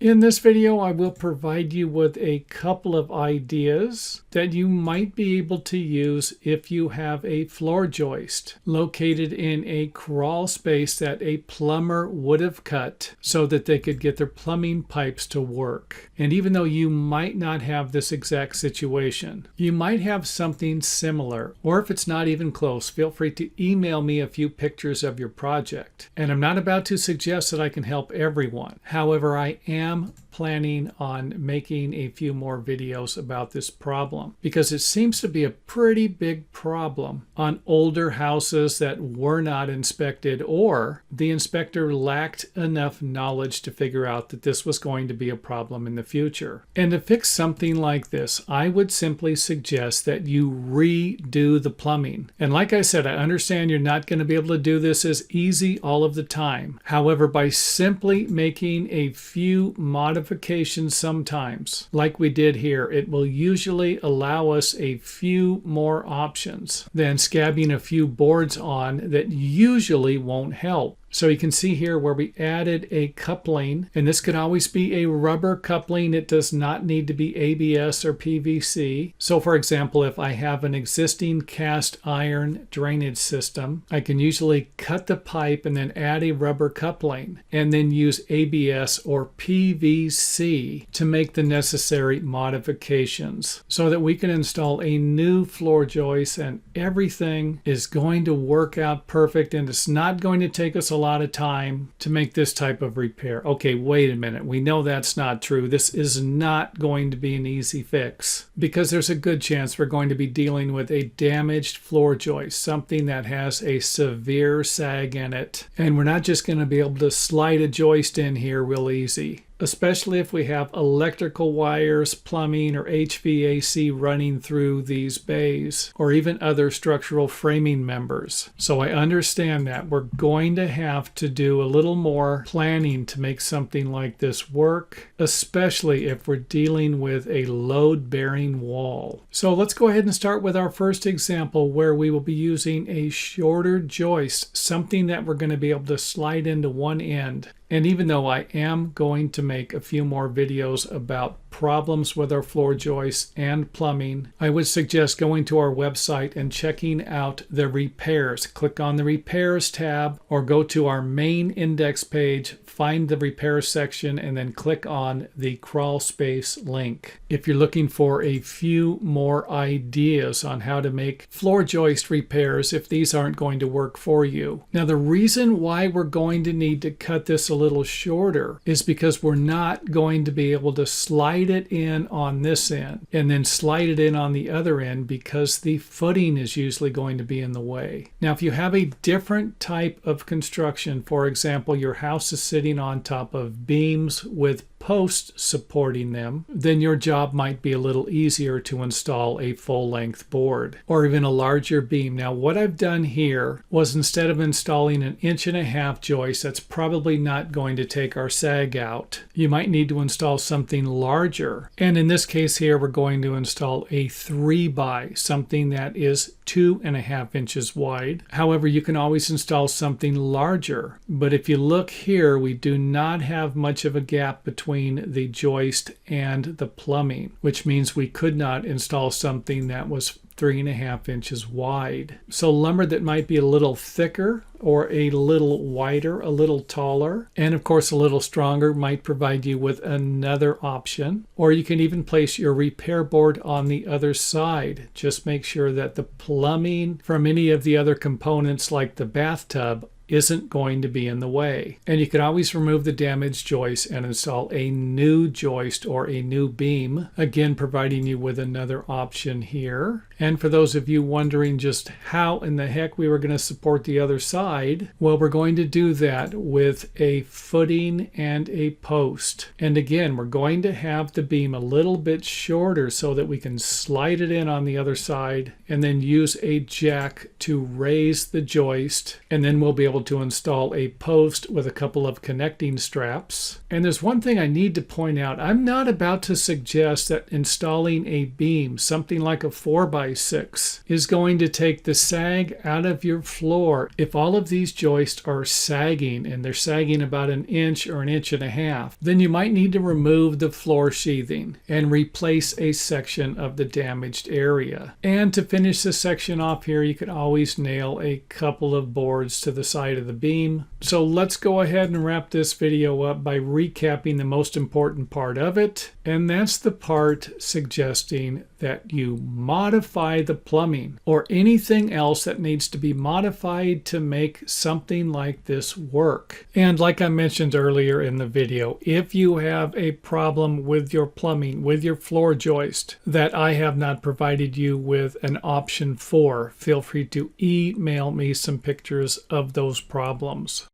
In this video, I will provide you with a couple of ideas that you might be able to use if you have a floor joist located in a crawl space that a plumber would have cut so that they could get their plumbing pipes to work. And even though you might not have this exact situation, you might have something similar, or if it's not even close, feel free to email me a few pictures of your project. And I'm not about to suggest that I can help everyone. However, I am planning on making a few more videos about this problem because it seems to be a pretty big problem on older houses that were not inspected, or the inspector lacked enough knowledge to figure out that this was going to be a problem in the future. And to fix something like this, I would simply suggest that you redo the plumbing. And like I said, I understand you're not going to be able to do this as easy all of the time. However, by simply making a few modifications sometimes, like we did here, it will usually allow us a few more options than scabbing a few boards on that usually won't help. So you can see here where we added a coupling, and this could always be a rubber coupling. It does not need to be ABS or PVC. So for example, if I have an existing cast iron drainage system, I can usually cut the pipe and then add a rubber coupling and then use ABS or PVC to make the necessary modifications so that we can install a new floor joist and everything is going to work out perfect, and it's not going to take us a lot of time to make this type of repair. Okay, wait a minute. We know that's not true. This is not going to be an easy fix because there's a good chance we're going to be dealing with a damaged floor joist, something that has a severe sag in it. And we're not just going to be able to slide a joist in here real easy, especially if we have electrical wires, plumbing, or HVAC running through these bays, or even other structural framing members. So I understand that we're going to have to do a little more planning to make something like this work, especially if we're dealing with a load-bearing wall. So let's go ahead and start with our first example where we will be using a shorter joist, something that we're going to be able to slide into one end. And even though I am going to make a few more videos about problems with our floor joists and plumbing, I would suggest going to our website and checking out the repairs. Click on the repairs tab or go to our main index page, find the repairs section, and then click on the Crawlspace link. If you're looking for a few more ideas on how to make floor joist repairs if these aren't going to work for you. Now, the reason why we're going to need to cut this a little shorter is because we're not going to be able to slide it in on this end and then slide it in on the other end because the footing is usually going to be in the way. Now, if you have a different type of construction, for example, your house is sitting on top of beams with posts supporting them, then your job might be a little easier to install a full-length board or even a larger beam. Now, what I've done here was instead of installing an 1.5-inch joist that's probably not going to take our sag out, you might need to install something larger. And in this case here, we're going to install a 3x, something that is 2.5 inches wide. However, you can always install something larger. But if you look here, we do not have much of a gap between the joist and the plumbing, which means we could not install something that was 3.5 inches wide. So lumber that might be a little thicker or a little wider, a little taller, and of course a little stronger might provide you with another option. Or you can even place your repair board on the other side. Just make sure that the plumbing from any of the other components like the bathtub isn't going to be in the way. And you can always remove the damaged joist and install a new joist or a new beam, again providing you with another option here. And for those of you wondering just how in the heck we were going to support the other side, well, we're going to do that with a footing and a post. And again, we're going to have the beam a little bit shorter so that we can slide it in on the other side and then use a jack to raise the joist, and then we'll be able able to install a post with a couple of connecting straps. And there's one thing I need to point out. I'm not about to suggest that installing a beam, something like a 4x6, is going to take the sag out of your floor. If all of these joists are sagging, and they're sagging about an inch or an inch and a half, then you might need to remove the floor sheathing and replace a section of the damaged area. And to finish this section off here, you could always nail a couple of boards to the side of the beam. So let's go ahead and wrap this video up by recapping the most important part of it, and that's the part suggesting that you modify the plumbing or anything else that needs to be modified to make something like this work. And like I mentioned earlier in the video, if you have a problem with your plumbing, with your floor joist that I have not provided you with an option for, feel free to email me some pictures of those problems.